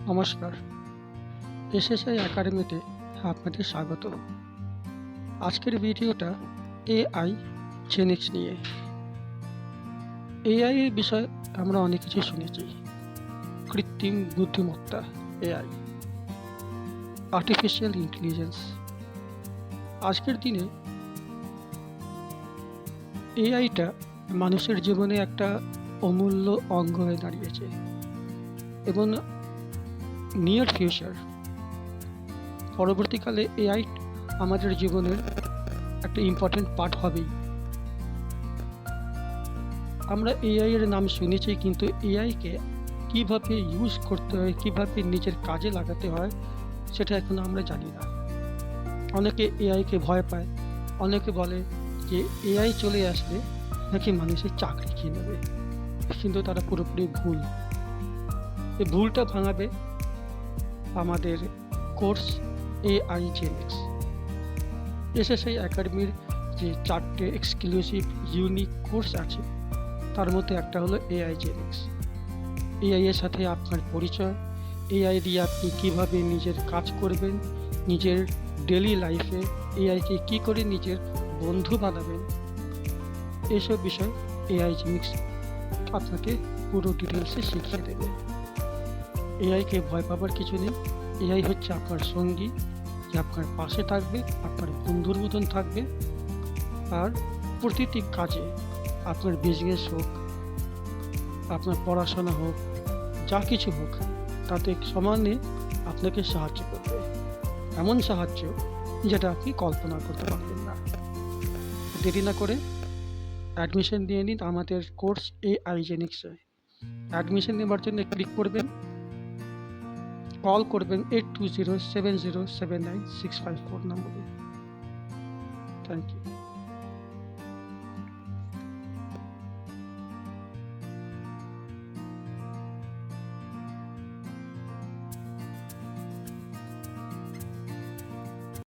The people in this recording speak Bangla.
নমস্কার, এসএসআই একাডেমিতে আপনাদের স্বাগত। আজকের ভিডিওটা এআই জেনিক্স নিয়ে। এআই এর বিষয়ে আমরা অনেক কিছু শুনেছি। কৃত্রিম বুদ্ধিমত্তা, এআই, আর্টিফিশিয়াল ইন্টেলিজেন্স। আজকের দিনে এআইটা মানুষের জীবনে একটা অমূল্য অঙ্গ হয়ে দাঁড়িয়েছে এবং নিয়ার ফিউচার পরবর্তীকালে এআই আমাদের জীবনের একটা ইম্পর্টেন্ট পার্ট হবেই। আমরা এআই এর নাম শুনেছি, কিন্তু এআইকে কিভাবে ইউজ করতে হয়, কিভাবে নিজের কাজে লাগাতে হয়, সেটা এখন আমরা জানি না। অনেকে এআইকে ভয় পায়, অনেকে বলে যে এআই চলে আসলে নাকি মানুষের চাকরি খেয়ে নেবে, কিন্তু তারা পুরোপুরি ভুল। এই ভুলটা ভাঙাবে আমাদের কোর্স এআই জেনিক্স। এসএসআই একাডেমির যে 4টে এক্সক্লুসিভ ইউনিক কোর্স আছে, তার মধ্যে একটা হলো এআই জেনিক্স। এআই এর সাথে আপনার পরিচয়, এআই দিয়ে আপনি কীভাবে নিজের কাজ করবেন, নিজের ডেলি লাইফে এআইকে কী করে নিজের বন্ধু বানাবেন, এসব বিষয় এআই জেনিক্স আপনাকে পুরো ডিটেলসে শিখিয়ে দেবে। এআইকে ভয় পাবার কিছু নেই। এআই হচ্ছে আপনার সঙ্গী, যে আপনার পাশে থাকবে, আপনার বন্ধুর মতন থাকবে। আর প্রতিটি কাজে, আপনার বিজনেস হোক, আপনার পড়াশোনা হোক, যা কিছু হোক, তাতে সমানে আপনাকে সাহায্য করবে। এমন সাহায্য যেটা আপনি কল্পনা করতে পারবেন না। দেরি না করে অ্যাডমিশন নিয়ে নিন আমাদের কোর্স এআই জেনিক্সে। অ্যাডমিশন নেওয়ার জন্য ক্লিক করবেন, কল করবেন 8207079654 নম্বরে। Thank you.